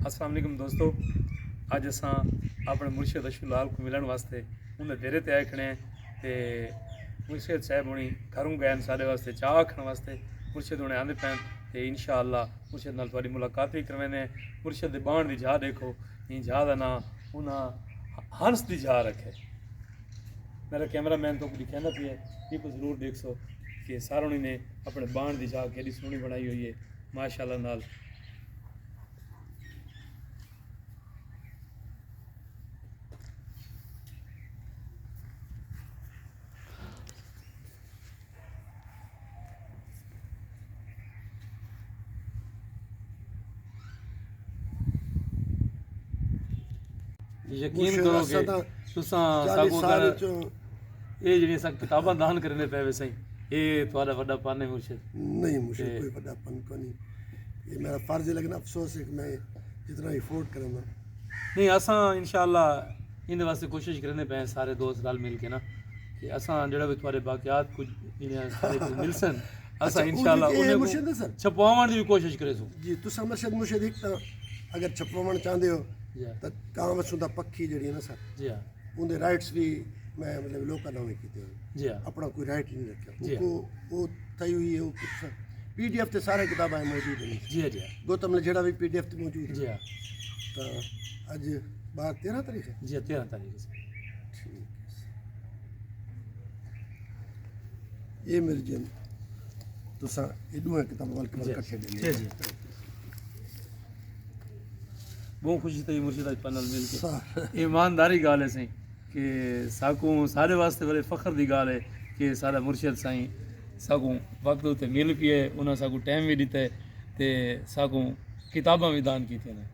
अस्सलाम वालेकुम दोस्तों, अज असां अपने मुर्शिद अशफाक लाल को मिलने वास्ते उन्हें डेरे ते आए खड़े हैं। तो मुर्शिद साहब हुणी घरों गए साढ़े वास्ते चाह आखने वास्ते। मुर्शिद हुणे आंदे पैन तो इंशाअल्लाह मुर्शिद नाल तुहाडी मुलाकात भी करवाने। मुर्शिद दे बाण दी जा देखो, इन जा दा नाम उन्हां हंस दी जा रखे। मेरा कैमरा मैन तो दिखाना पिया ये को जरूर देख सो कि सारों ने अपने बाण दी जा केड़ी सोहनी बनाई हुई है माशाअल्लाह नाल। यकीन करो कि तुसां सागो कर ये जिहड़ी असां किताबां दान करने पे वे सही ये तुहाडा वड्डा पन है मुर्शिद। नहीं मुझे कोई बड़ा पन को नहीं, ये मेरा फर्ज है, लेकिन अफसोस है कि मैं जितना अफोर्ड करूँगा नहीं असां इंशाअल्लाह इन वास्ते कोशिश करने पे सारे दोस्त रल मिल के ना कि असां जेड़ा भी तुहाडे बाकियात कुछ सारे मिलसन असां इंशाअल्लाह उन्हें छपवावण दी भी कोशिश करेसु जी। तुसां मुर्शिद एक तो अगर छपवावण चाहते हो तो काम वसुंदा पक्षी जी है ना सर जी हाँ उनके राइट्स भी मैं मतलब लोगों नाम किए जी हाँ अपना कोई राइट नहीं रखा वो थी हुई है। PDF ते सारे किताबें मौजूद हैं जी हाँ जी हाँ गौतम ने जेड़ा भी PDF ते मौजूद है जी हाँ तो अज 13 तारीख है जी हाँ 13 तारीख से ठीक है। ये मेरी जन तुसां एडूं किताब वाल कट्ठे जी जी बहुत खुशी थी मुर्शिद अज पैनल मिल के। ईमानदारी गाल है सही कि साकू सारे वास्ते बड़े फख्र की गाल है कि सारा मुर्शिद साईं साकू वक्त उत्ते मिल पिए उन्हें साकू टाइम भी दिता तो साकू किताबां भी दान की ने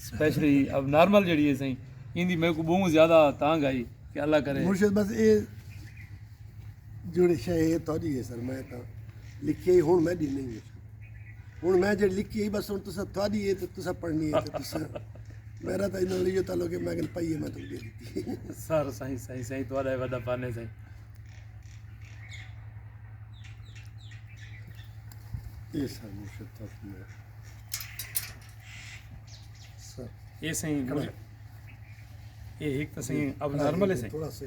स्पेशली अब नॉर्मल जड़ी है सही इंदी मेरे को बहुत ज़्यादा तांग आई कि अल्लाह करे मुर्शिद बस ये जोड़ी शय थोड़ी है सर मैं तो लिखी ही हूँ मैं दी नहीं है हूँ मैं जो लिखी है बस हूँ तुसा थोड़ी है तो तुसा पढ़नी है तो तुसा मेरा तो इन्होंने लियो तालो कि मैं पाई है मैं तो दे दी सर सही सही सही तुम्हारा वड्डा पाने सही ये सर मुर्शिद तो सर ये सही ये एक तो सही अब नॉर्मल है सही थोड़ा से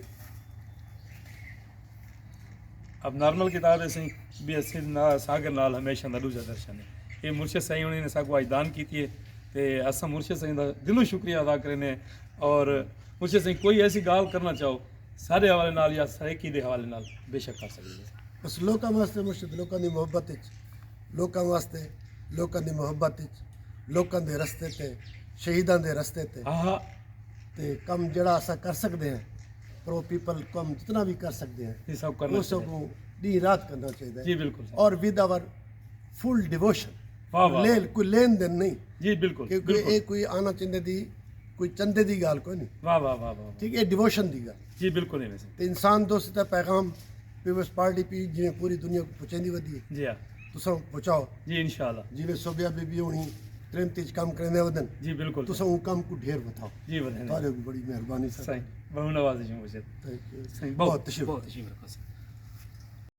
अब नॉर्मल किताब है सही भी असीं ना सागर नाल हमेशा दा दूजा दर्शन है। ये मुर्शिद साईं उन्होंने साकू आज दान की है तो असां मुर्शिद साईं का दिलों शुक्रिया अदा करें। और मुर्शिद साईं कोई ऐसी गाल करना चाहो सारे हवाले नाल या सरेकी दे हवाले नाल बेशक कर सकते बस लोगों वास्ते मुर्शिद लोगों की मुहब्बत लोगों वास्ते लोगों की मुहब्बत लोगों के रस्ते ते शहीदां दे रस्ते ते हाँ ते कम जड़ा असा कर सकते हैं प्रो पीपल कम जितना भी कर सकते हैं ये सब करना वो सब दी रात करना चाहिए जी बिल्कुल और विद आवर फुल डिवोशन वाह वाह कोई लेन देन नहीं जी बिल्कुल क्योंकि ये कोई आना चंदे दी कोई चंदे दी गाल कोई नहीं वाह वाह वाह वाह ठीक है डिवोशन दी गाल जी बिल्कुल है वैसे ते इंसान दोस्त का पैगाम पीपल्स पार्टी पी जिवें पूरी दुनिया को पहुंचाई वधी है जी हाँ तुसां पहुंचाओ जी इंशाल्लाह जिवें सोबिया बीबी होनी त्रिमती कम करने वदन जी बिल्कुल तुसां वो कम को ढेर बताओ जी वधन तारे बड़ी मेहरबानी सर सही बहुत नवाज़िश मुर्शिद थैंक यू सही बहुत तशरीफ बहुत तशरीफ रखो सर।